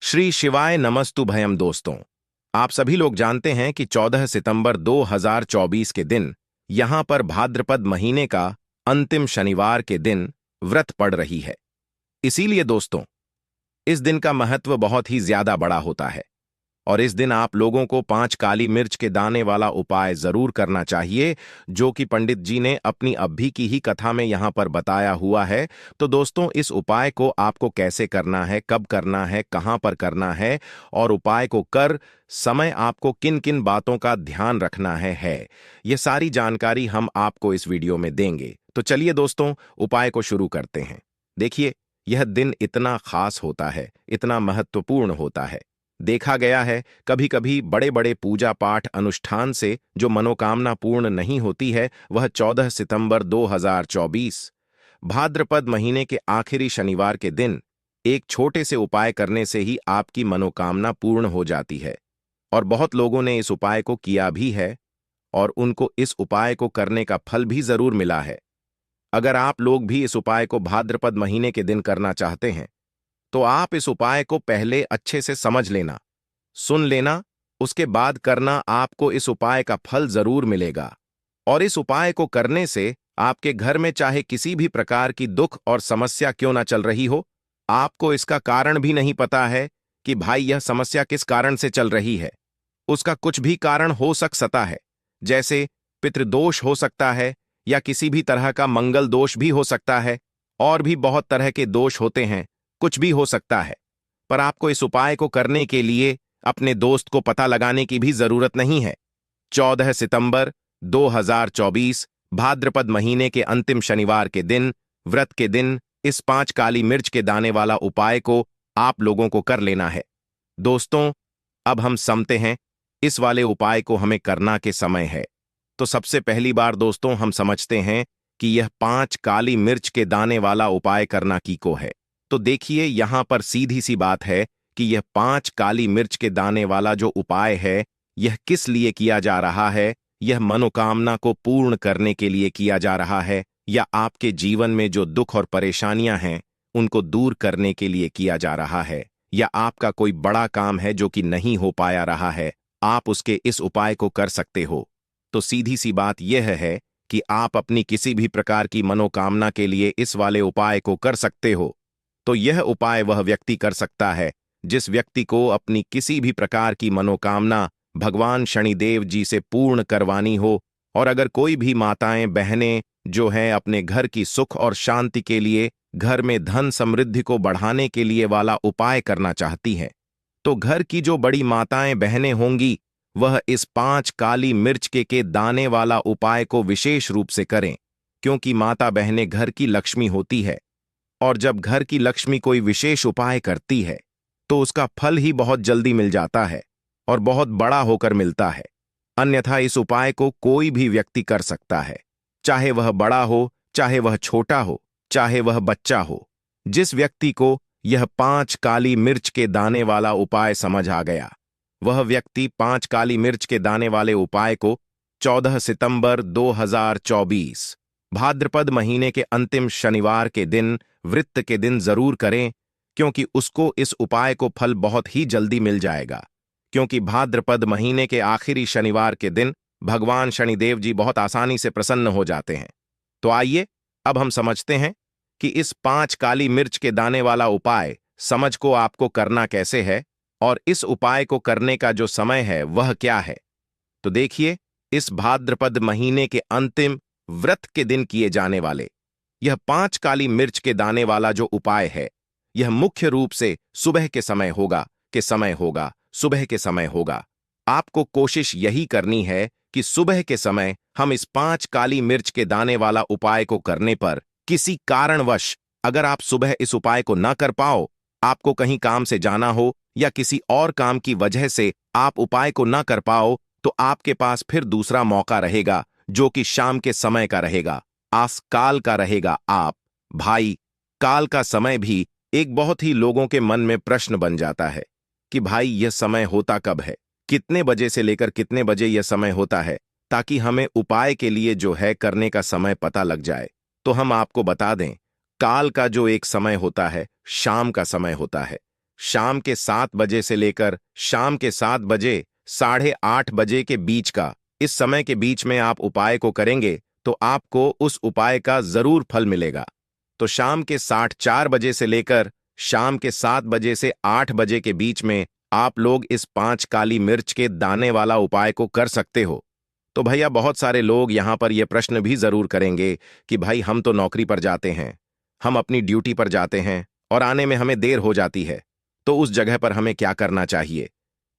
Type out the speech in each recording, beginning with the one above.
श्री शिवाय नमस्तुभयम दोस्तों। आप सभी लोग जानते हैं कि 14 सितंबर 2024 के दिन यहां पर भाद्रपद महीने का अंतिम शनिवार के दिन व्रत पड़ रही है। इसीलिए दोस्तों, इस दिन का महत्व बहुत ही ज्यादा बड़ा होता है और इस दिन आप लोगों को 5 काली मिर्च के दाने वाला उपाय जरूर करना चाहिए, जो कि पंडित जी ने अपनी अभी की ही कथा में यहां पर बताया हुआ है। तो दोस्तों, इस उपाय को आपको कैसे करना है, कब करना है, कहां पर करना है और उपाय को कर समय आपको किन किन बातों का ध्यान रखना है, यह सारी जानकारी हम आपको इस वीडियो में देंगे। तो चलिए दोस्तों, उपाय को शुरू करते हैं। देखिए, यह दिन इतना खास होता है, इतना महत्वपूर्ण होता है। देखा गया है कभी कभी बड़े बड़े पूजा पाठ अनुष्ठान से जो मनोकामना पूर्ण नहीं होती है, वह 14 सितंबर 2024 भाद्रपद महीने के आखिरी शनिवार के दिन एक छोटे से उपाय करने से ही आपकी मनोकामना पूर्ण हो जाती है। और बहुत लोगों ने इस उपाय को किया भी है और उनको इस उपाय को करने का फल भी जरूर मिला है। अगर आप लोग भी इस उपाय को भाद्रपद महीने के दिन करना चाहते हैं तो आप इस उपाय को पहले अच्छे से समझ लेना, सुन लेना, उसके बाद करना। आपको इस उपाय का फल जरूर मिलेगा। और इस उपाय को करने से आपके घर में चाहे किसी भी प्रकार की दुख और समस्या क्यों ना चल रही हो, आपको इसका कारण भी नहीं पता है कि भाई यह समस्या किस कारण से चल रही है, उसका कुछ भी कारण हो सकता है। जैसे पितृदोष हो सकता है या किसी भी तरह का मंगल दोष भी हो सकता है, और भी बहुत तरह के दोष होते हैं, कुछ भी हो सकता है। पर आपको इस उपाय को करने के लिए अपने दोस्त को पता लगाने की भी जरूरत नहीं है। 14 सितंबर 2024 भाद्रपद महीने के अंतिम शनिवार के दिन, व्रत के दिन, इस 5 काली मिर्च के दाने वाला उपाय को आप लोगों को कर लेना है। दोस्तों, अब हम समझते हैं इस वाले उपाय को हमें करना के समय है। तो सबसे पहली बार दोस्तों, हम समझते हैं कि यह 5 काली मिर्च के दाने वाला उपाय करना की को है। तो देखिए, यहां पर सीधी सी बात है कि यह 5 काली मिर्च के दाने वाला जो उपाय है, यह किस लिए किया जा रहा है। यह मनोकामना को पूर्ण करने के लिए किया जा रहा है, या आपके जीवन में जो दुख और परेशानियां हैं उनको दूर करने के लिए किया जा रहा है, या आपका कोई बड़ा काम है जो कि नहीं हो पाया रहा है, आप उसके इस उपाय को कर सकते हो। तो सीधी सी बात यह है कि आप अपनी किसी भी प्रकार की मनोकामना के लिए इस वाले उपाय को कर सकते हो। तो यह उपाय वह व्यक्ति कर सकता है जिस व्यक्ति को अपनी किसी भी प्रकार की मनोकामना भगवान शनिदेव जी से पूर्ण करवानी हो। और अगर कोई भी माताएं बहनें जो हैं अपने घर की सुख और शांति के लिए, घर में धन समृद्धि को बढ़ाने के लिए वाला उपाय करना चाहती हैं, तो घर की जो बड़ी माताएं बहनें होंगी वह इस 5 काली मिर्च के दाने वाला उपाय को विशेष रूप से करें, क्योंकि माता बहनें घर की लक्ष्मी होती है। और जब घर की लक्ष्मी कोई विशेष उपाय करती है तो उसका फल ही बहुत जल्दी मिल जाता है और बहुत बड़ा होकर मिलता है। अन्यथा इस उपाय को कोई भी व्यक्ति कर सकता है, चाहे वह बड़ा हो, चाहे वह छोटा हो, चाहे वह बच्चा हो। जिस व्यक्ति को यह 5 काली मिर्च के दाने वाला उपाय समझ आ गया, वह व्यक्ति 5 काली मिर्च के दाने वाले उपाय को 14 सितंबर 2024 भाद्रपद महीने के अंतिम शनिवार के दिन, व्रत के दिन जरूर करें, क्योंकि उसको इस उपाय को फल बहुत ही जल्दी मिल जाएगा। क्योंकि भाद्रपद महीने के आखिरी शनिवार के दिन भगवान शनिदेव जी बहुत आसानी से प्रसन्न हो जाते हैं। तो आइए अब हम समझते हैं कि इस 5 काली मिर्च के दाने वाला उपाय समझ को आपको करना कैसे है और इस उपाय को करने का जो समय है वह क्या है। तो देखिए, इस भाद्रपद महीने के अंतिम व्रत के दिन किए जाने वाले यह 5 काली मिर्च के दाने वाला जो उपाय है, यह मुख्य रूप से सुबह के समय होगा, सुबह के समय होगा। आपको कोशिश यही करनी है कि सुबह के समय हम इस 5 काली मिर्च के दाने वाला उपाय को करने पर किसी कारणवश अगर आप सुबह इस उपाय को ना कर पाओ, आपको कहीं काम से जाना हो या किसी और काम की वजह से आप उपाय को ना कर पाओ, तो आपके पास फिर दूसरा मौका रहेगा, जो कि शाम के समय का रहेगा, आसकाल का रहेगा। आप भाई, काल का समय भी एक बहुत ही लोगों के मन में प्रश्न बन जाता है कि भाई यह समय होता कब है, कितने बजे से लेकर कितने बजे यह समय होता है, ताकि हमें उपाय के लिए जो है करने का समय पता लग जाए। तो हम आपको बता दें, काल का जो एक समय होता है शाम का समय होता है। शाम के 7 बजे से लेकर शाम के 7 बजे 8:30 बजे के बीच का, इस समय के बीच में आप उपाय को करेंगे तो आपको उस उपाय का जरूर फल मिलेगा। तो शाम के 4:30 बजे से लेकर शाम के 7 बजे से 8 बजे के बीच में आप लोग इस 5 काली मिर्च के दाने वाला उपाय को कर सकते हो। तो भैया बहुत सारे लोग यहां पर यह प्रश्न भी जरूर करेंगे कि भाई हम तो नौकरी पर जाते हैं, हम अपनी ड्यूटी पर जाते हैं और आने में हमें देर हो जाती है, तो उस जगह पर हमें क्या करना चाहिए।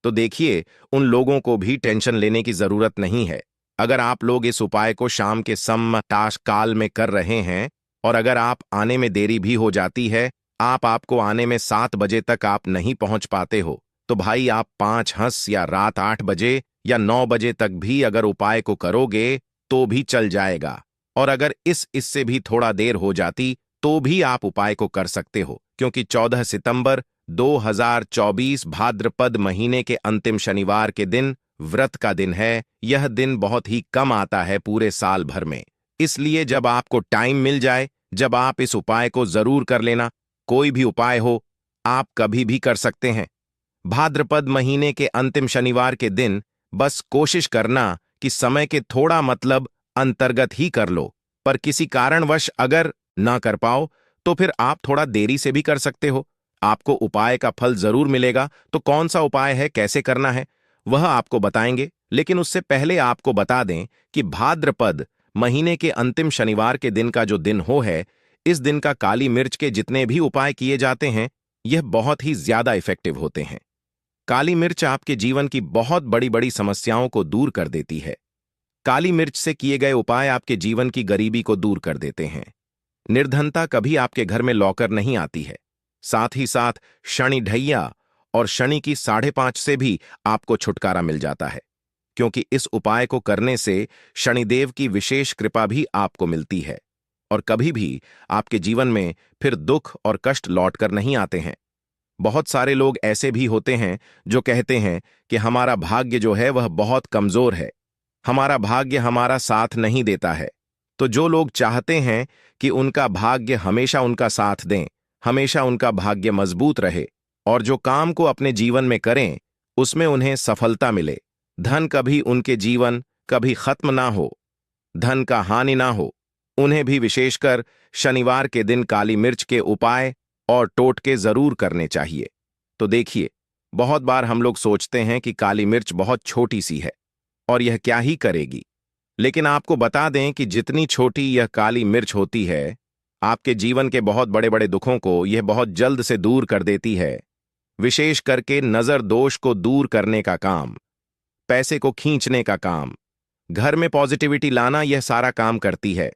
तो देखिए, उन लोगों को भी टेंशन लेने की जरूरत नहीं है। अगर आप लोग इस उपाय को शाम के समताश काल में कर रहे हैं और अगर आप आने में देरी भी हो जाती है, आपको आने में 7 बजे तक आप नहीं पहुंच पाते हो, तो भाई आप 5 या रात 8 बजे या 9 बजे तक भी अगर उपाय को करोगे तो भी चल जाएगा। और अगर इससे भी थोड़ा देर हो जाती तो भी आप उपाय को कर सकते हो, क्योंकि 14 सितंबर 2024 भाद्रपद महीने के अंतिम शनिवार के दिन व्रत का दिन है। यह दिन बहुत ही कम आता है पूरे साल भर में, इसलिए जब आपको टाइम मिल जाए, जब आप इस उपाय को जरूर कर लेना। कोई भी उपाय हो, आप कभी भी कर सकते हैं। भाद्रपद महीने के अंतिम शनिवार के दिन बस कोशिश करना कि समय के थोड़ा अंतर्गत ही कर लो, पर किसी कारणवश अगर ना कर पाओ तो फिर आप थोड़ा देरी से भी कर सकते हो। आपको उपाय का फल जरूर मिलेगा। तो कौन सा उपाय है, कैसे करना है, वह आपको बताएंगे। लेकिन उससे पहले आपको बता दें कि भाद्रपद महीने के अंतिम शनिवार के दिन का जो दिन है, इस दिन का काली मिर्च के जितने भी उपाय किए जाते हैं, यह बहुत ही ज्यादा इफेक्टिव होते हैं। काली मिर्च आपके जीवन की बहुत बड़ी बड़ी समस्याओं को दूर कर देती है। काली मिर्च से किए गए उपाय आपके जीवन की गरीबी को दूर कर देते हैं। निर्धनता कभी आपके घर में लौकर नहीं आती है। साथ ही साथ शनि ढैया और शनि की 5:30 से भी आपको छुटकारा मिल जाता है, क्योंकि इस उपाय को करने से शनिदेव की विशेष कृपा भी आपको मिलती है और कभी भी आपके जीवन में फिर दुख और कष्ट लौटकर नहीं आते हैं। बहुत सारे लोग ऐसे भी होते हैं जो कहते हैं कि हमारा भाग्य जो है वह बहुत कमजोर है, हमारा भाग्य हमारा साथ नहीं देता है। तो जो लोग चाहते हैं कि उनका भाग्य हमेशा उनका साथ दें, हमेशा उनका भाग्य मजबूत रहे और जो काम को अपने जीवन में करें उसमें उन्हें सफलता मिले, धन कभी उनके जीवन कभी खत्म ना हो, धन का हानि ना हो, उन्हें भी विशेषकर शनिवार के दिन काली मिर्च के उपाय और टोटके जरूर करने चाहिए। तो देखिए, बहुत बार हम लोग सोचते हैं कि काली मिर्च बहुत छोटी सी है और यह क्या ही करेगी, लेकिन आपको बता दें कि जितनी छोटी यह काली मिर्च होती है, आपके जीवन के बहुत बड़े बड़े दुखों को यह बहुत जल्द से दूर कर देती है। विशेष करके नजर दोष को दूर करने का काम, पैसे को खींचने का काम, घर में पॉजिटिविटी लाना, यह सारा काम करती है।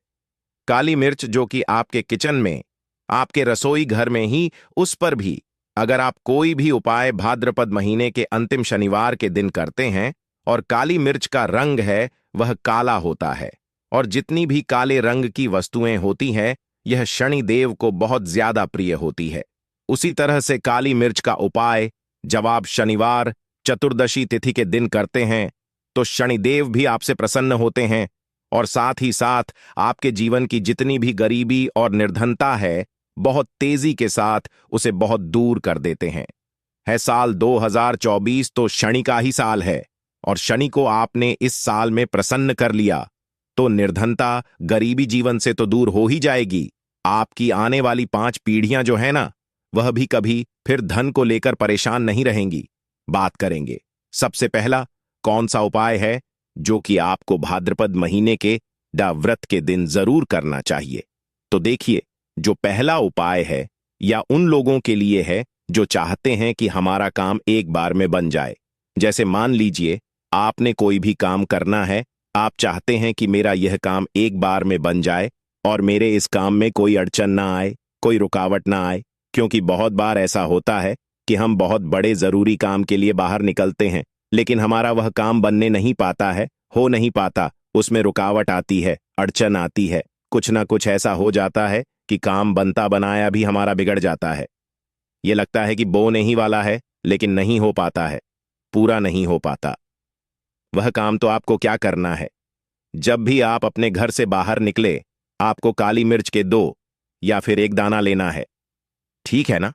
काली मिर्च जो कि आपके किचन में, आपके रसोई घर में ही, उस पर भी अगर आप कोई भी उपाय भाद्रपद महीने के अंतिम शनिवार के दिन करते हैं और काली मिर्च का रंग है वह काला होता है और जितनी भी काले रंग की वस्तुएं होती हैं यह शनि देव को बहुत ज्यादा प्रिय होती है। उसी तरह से काली मिर्च का उपाय जब आप शनिवार चतुर्दशी तिथि के दिन करते हैं तो शनिदेव भी आपसे प्रसन्न होते हैं और साथ ही साथ आपके जीवन की जितनी भी गरीबी और निर्धनता है बहुत तेजी के साथ उसे बहुत दूर कर देते हैं। है साल 2024 तो शनि का ही साल है और शनि को आपने इस साल में प्रसन्न कर लिया तो निर्धनता, गरीबी जीवन से तो दूर हो ही जाएगी। आपकी आने वाली 5 पीढ़ियां जो है ना, वह भी कभी फिर धन को लेकर परेशान नहीं रहेंगी। बात करेंगे सबसे पहला कौन सा उपाय है जो कि आपको भाद्रपद महीने के व्रत के दिन जरूर करना चाहिए। तो देखिए, जो पहला उपाय है या उन लोगों के लिए है जो चाहते हैं कि हमारा काम एक बार में बन जाए। जैसे मान लीजिए आपने कोई भी काम करना है, आप चाहते हैं कि मेरा यह काम एक बार में बन जाए और मेरे इस काम में कोई अड़चन ना आए, कोई रुकावट ना आए, क्योंकि बहुत बार ऐसा होता है कि हम बहुत बड़े जरूरी काम के लिए बाहर निकलते हैं लेकिन हमारा वह काम बनने नहीं पाता है, हो नहीं पाता, उसमें रुकावट आती है, अड़चन आती है, कुछ ना कुछ ऐसा हो जाता है कि काम बनता बनाया भी हमारा बिगड़ जाता है। ये लगता है कि बोने ही वाला है लेकिन नहीं हो पाता है, पूरा नहीं हो पाता। वह काम तो आपको क्या करना है, जब भी आप अपने घर से बाहर निकले आपको काली मिर्च के 2 या फिर 1 दाना लेना है। ठीक है ना?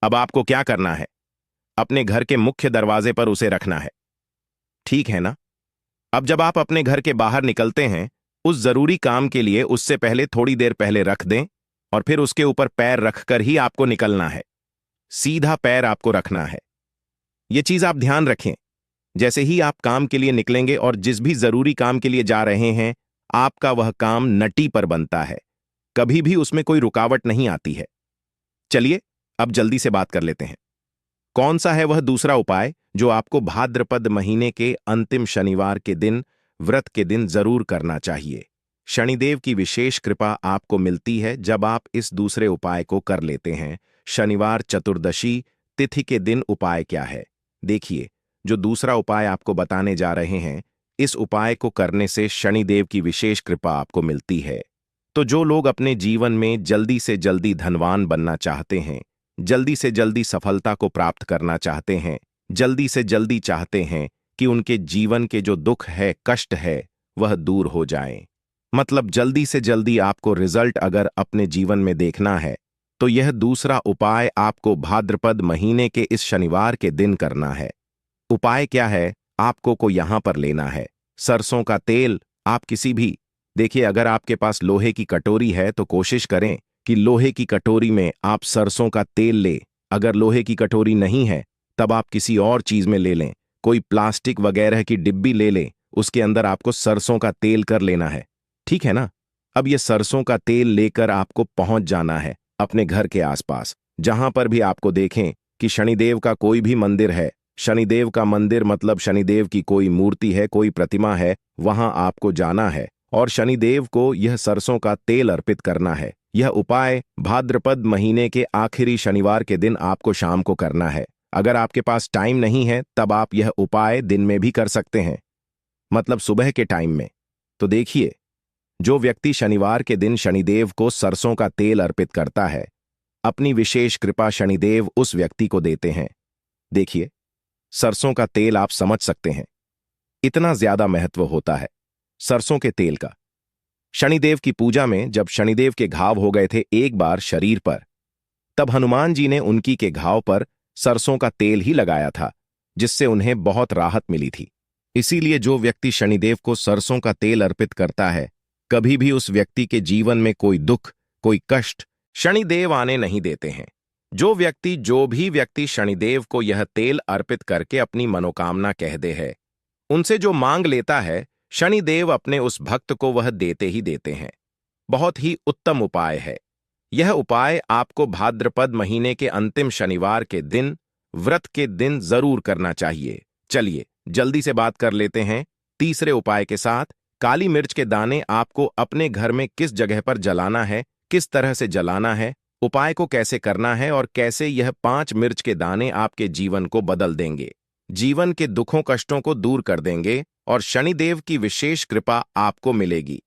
अब आपको क्या करना है? अपने घर के मुख्य दरवाजे पर उसे रखना है। ठीक है ना? अब जब आप अपने घर के बाहर निकलते हैं, उस जरूरी काम के लिए उससे पहले थोड़ी देर पहले रख दें और फिर उसके ऊपर पैर रखकर ही आपको निकलना है। सीधा पैर आपको रखना है। यह चीज आप ध्यान रखें। जैसे ही आप काम के लिए निकलेंगे और जिस भी जरूरी काम के लिए जा रहे हैं, आपका वह काम नटी पर बनता है। कभी भी उसमें कोई रुकावट नहीं आती है। चलिए अब जल्दी से बात कर लेते हैं। कौन सा है वह दूसरा उपाय जो आपको भाद्रपद महीने के अंतिम शनिवार के दिन, व्रत के दिन जरूर करना चाहिए? शनिदेव की विशेष कृपा आपको मिलती है जब आप इस दूसरे उपाय को कर लेते हैं। शनिवार चतुर्दशी तिथि के दिन उपाय क्या है? देखिए, जो दूसरा उपाय आपको बताने जा रहे हैं, इस उपाय को करने से शनिदेव की विशेष कृपा आपको मिलती है। तो जो लोग अपने जीवन में जल्दी से जल्दी धनवान बनना चाहते हैं, जल्दी से जल्दी सफलता को प्राप्त करना चाहते हैं, जल्दी से जल्दी चाहते हैं कि उनके जीवन के जो दुख है, कष्ट है, वह दूर हो जाए, मतलब जल्दी से जल्दी आपको रिजल्ट अगर अपने जीवन में देखना है, तो यह दूसरा उपाय आपको भाद्रपद महीने के इस शनिवार के दिन करना है। उपाय क्या है? आपको को यहां पर लेना है सरसों का तेल। आप किसी भी, देखिए, अगर आपके पास लोहे की कटोरी है तो कोशिश करें कि लोहे की कटोरी में आप सरसों का तेल ले। अगर लोहे की कटोरी नहीं है तब आप किसी और चीज में ले लें, कोई प्लास्टिक वगैरह की डिब्बी ले लें, उसके अंदर आपको सरसों का तेल कर लेना है। ठीक है ना? अब ये सरसों का तेल लेकर आपको पहुंच जाना है अपने घर के आसपास, जहां पर भी आपको देखें कि शनिदेव का कोई भी मंदिर है। शनिदेव का मंदिर मतलब शनिदेव की कोई मूर्ति है, कोई प्रतिमा है, वहां आपको जाना है और शनिदेव को यह सरसों का तेल अर्पित करना है। यह उपाय भाद्रपद महीने के आखिरी शनिवार के दिन आपको शाम को करना है। अगर आपके पास टाइम नहीं है तब आप यह उपाय दिन में भी कर सकते हैं, मतलब सुबह के टाइम में। तो देखिए, जो व्यक्ति शनिवार के दिन शनिदेव को सरसों का तेल अर्पित करता है, अपनी विशेष कृपा शनिदेव उस व्यक्ति को देते हैं। देखिए, सरसों का तेल आप समझ सकते हैं, इतना ज्यादा महत्व होता है सरसों के तेल का। शनिदेव की पूजा में जब शनिदेव के घाव हो गए थे एक बार शरीर पर, तब हनुमान जी ने उनकी के घाव पर सरसों का तेल ही लगाया था, जिससे उन्हें बहुत राहत मिली थी। इसीलिए जो व्यक्ति शनिदेव को सरसों का तेल अर्पित करता है, कभी भी उस व्यक्ति के जीवन में कोई दुख, कोई कष्ट शनिदेव आने नहीं देते हैं। जो भी व्यक्ति शनिदेव को यह तेल अर्पित करके अपनी मनोकामना कह दे है, उनसे जो मांग लेता है, शनिदेव अपने उस भक्त को वह देते ही देते हैं। बहुत ही उत्तम उपाय है। यह उपाय आपको भाद्रपद महीने के अंतिम शनिवार के दिन, व्रत के दिन जरूर करना चाहिए। चलिए जल्दी से बात कर लेते हैं तीसरे उपाय के साथ। काली मिर्च के दाने आपको अपने घर में किस जगह पर जलाना है, किस तरह से जलाना है, उपाय को कैसे करना है और कैसे यह 5 मिर्च के दाने आपके जीवन को बदल देंगे, जीवन के दुखों कष्टों को दूर कर देंगे और शनिदेव की विशेष कृपा आपको मिलेगी।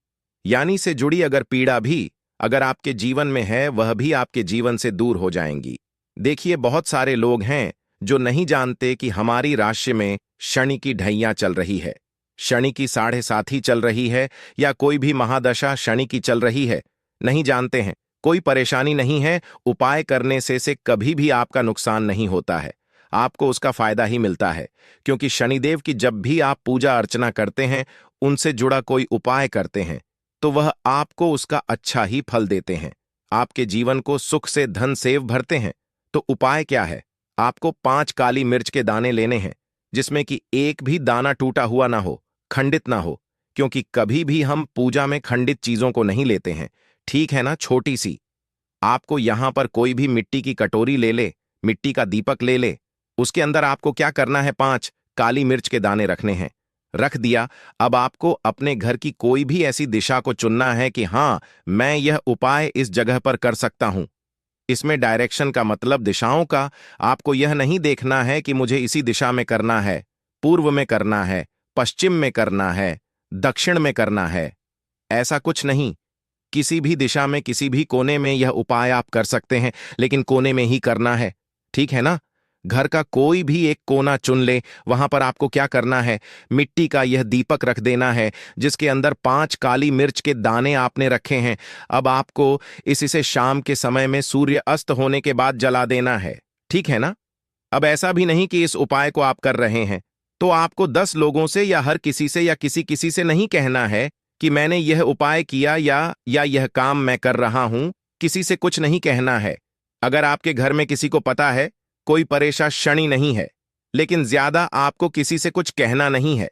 यानी से जुड़ी अगर पीड़ा भी अगर आपके जीवन में है, वह भी आपके जीवन से दूर हो जाएंगी। देखिए, बहुत सारे लोग हैं जो नहीं जानते कि हमारी राशि में शनि की ढैया चल रही है, शनि की 7.5 चल रही है या कोई भी महादशा शनि की चल रही है। नहीं जानते हैं, कोई परेशानी नहीं है। उपाय करने से कभी भी आपका नुकसान नहीं होता है, आपको उसका फायदा ही मिलता है। क्योंकि शनिदेव की जब भी आप पूजा अर्चना करते हैं, उनसे जुड़ा कोई उपाय करते हैं, तो वह आपको उसका अच्छा ही फल देते हैं, आपके जीवन को सुख से धन से भरते हैं। तो उपाय क्या है? आपको 5 काली मिर्च के दाने लेने हैं, जिसमें कि एक भी दाना टूटा हुआ ना हो, खंडित ना हो, क्योंकि कभी भी हम पूजा में खंडित चीजों को नहीं लेते हैं। ठीक है ना? छोटी सी, आपको यहां पर कोई भी मिट्टी की कटोरी ले ले, मिट्टी का दीपक ले ले, उसके अंदर आपको क्या करना है, 5 काली मिर्च के दाने रखने हैं। रख दिया। अब आपको अपने घर की कोई भी ऐसी दिशा को चुनना है कि हां, मैं यह उपाय इस जगह पर कर सकता हूं। इसमें डायरेक्शन का मतलब दिशाओं का। आपको यह नहीं देखना है कि मुझे इसी दिशा में करना है, पूर्व में करना है, पश्चिम में करना है, दक्षिण में करना है। ऐसा कुछ नहीं। किसी भी दिशा में, किसी भी कोने में यह उपाय आप कर सकते हैं, लेकिन कोने में ही करना है। ठीक है ना? घर का कोई भी एक कोना चुन ले, वहां पर आपको क्या करना है, मिट्टी का यह दीपक रख देना है, जिसके अंदर 5 काली मिर्च के दाने आपने रखे हैं। अब आपको इसे शाम के समय में सूर्य अस्त होने के बाद जला देना है। ठीक है ना? अब ऐसा भी नहीं कि इस उपाय को आप कर रहे हैं तो आपको 10 लोगों से या हर किसी से या किसी किसी से नहीं कहना है कि मैंने यह उपाय किया या यह काम मैं कर रहा हूं। किसी से कुछ नहीं कहना है। अगर आपके घर में किसी को पता है, कोई परेशानी नहीं है, लेकिन ज्यादा आपको किसी से कुछ कहना नहीं है।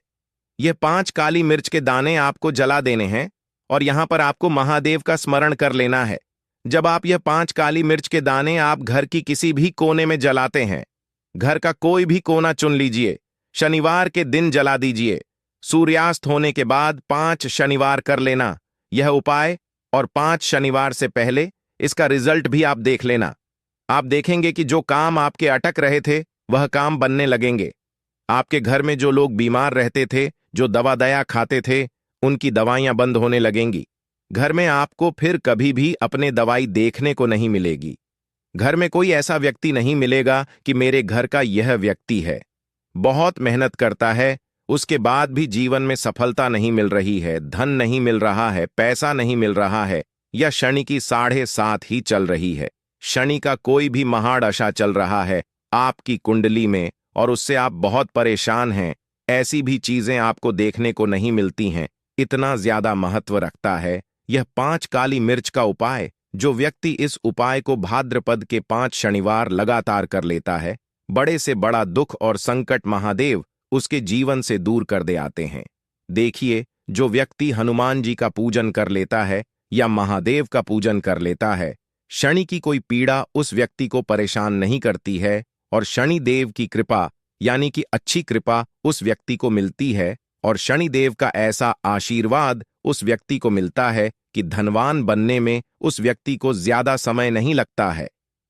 यह 5 काली मिर्च के दाने आपको जला देने हैं और यहां पर आपको महादेव का स्मरण कर लेना है। जब आप यह 5 काली मिर्च के दाने आप घर की किसी भी कोने में जलाते हैं, घर का कोई भी कोना चुन लीजिए, शनिवार के दिन जला दीजिए। सूर्यास्त होने के बाद 5 शनिवार कर लेना यह उपाय, और 5 शनिवार से पहले इसका रिजल्ट भी आप देख लेना। आप देखेंगे कि जो काम आपके अटक रहे थे वह काम बनने लगेंगे। आपके घर में जो लोग बीमार रहते थे, जो दवा दया खाते थे, उनकी दवाइयां बंद होने लगेंगी। घर में आपको फिर कभी भी अपने दवाई देखने को नहीं मिलेगी। घर में कोई ऐसा व्यक्ति नहीं मिलेगा कि मेरे घर का यह व्यक्ति है, बहुत मेहनत करता है, उसके बाद भी जीवन में सफलता नहीं मिल रही है, धन नहीं मिल रहा है, पैसा नहीं मिल रहा है, या शनि की 7.5 ही चल रही है, शनि का कोई भी महादशा चल रहा है आपकी कुंडली में और उससे आप बहुत परेशान हैं। ऐसी भी चीजें आपको देखने को नहीं मिलती हैं। इतना ज्यादा महत्व रखता है यह 5 काली मिर्च का उपाय। जो व्यक्ति इस उपाय को भाद्रपद के 5 शनिवार लगातार कर लेता है, बड़े से बड़ा दुख और संकट महादेव उसके जीवन से दूर कर दे आते हैं। देखिए, जो व्यक्ति हनुमान जी का पूजन कर लेता है या महादेव का पूजन कर लेता है, शनि की कोई पीड़ा उस व्यक्ति को परेशान नहीं करती है और शनि देव की कृपा यानी कि अच्छी कृपा उस व्यक्ति को मिलती है और शनि देव का ऐसा आशीर्वाद उस व्यक्ति को मिलता है कि धनवान बनने में उस व्यक्ति को ज्यादा समय नहीं लगता है।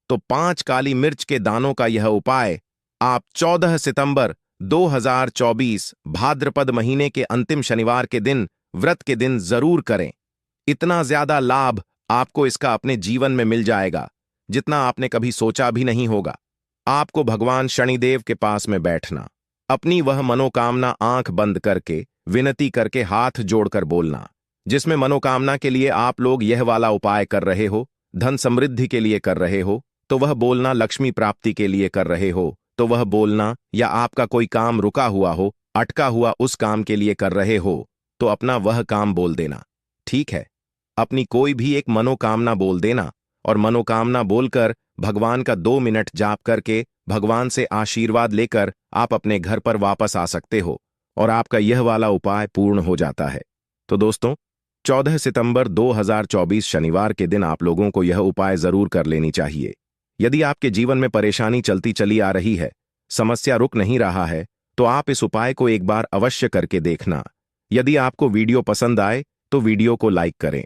तो 5 काली मिर्च के दानों का यह उपाय आप 14 सितंबर 2024 भाद्रपद महीने के अंतिम शनिवार के दिन, व्रत के दिन जरूर करें। इतना ज्यादा लाभ आपको इसका अपने जीवन में मिल जाएगा जितना आपने कभी सोचा भी नहीं होगा। आपको भगवान शनिदेव के पास में बैठना, अपनी वह मनोकामना आंख बंद करके विनती करके हाथ जोड़कर बोलना। जिसमें मनोकामना के लिए आप लोग यह वाला उपाय कर रहे हो, धन समृद्धि के लिए कर रहे हो तो वह बोलना, लक्ष्मी प्राप्ति के लिए कर रहे हो तो वह बोलना, या आपका कोई काम रुका हुआ हो, अटका हुआ उस काम के लिए कर रहे हो तो अपना वह काम बोल देना। ठीक है, अपनी कोई भी एक मनोकामना बोल देना और मनोकामना बोलकर भगवान का 2 मिनट जाप करके भगवान से आशीर्वाद लेकर आप अपने घर पर वापस आ सकते हो और आपका यह वाला उपाय पूर्ण हो जाता है। तो दोस्तों, 14 सितंबर 2024 शनिवार के दिन आप लोगों को यह उपाय जरूर कर लेनी चाहिए। यदि आपके जीवन में परेशानी चलती चली आ रही है, समस्या रुक नहीं रहा है, तो आप इस उपाय को एक बार अवश्य करके देखना। यदि आपको वीडियो पसंद आए तो वीडियो को लाइक करें।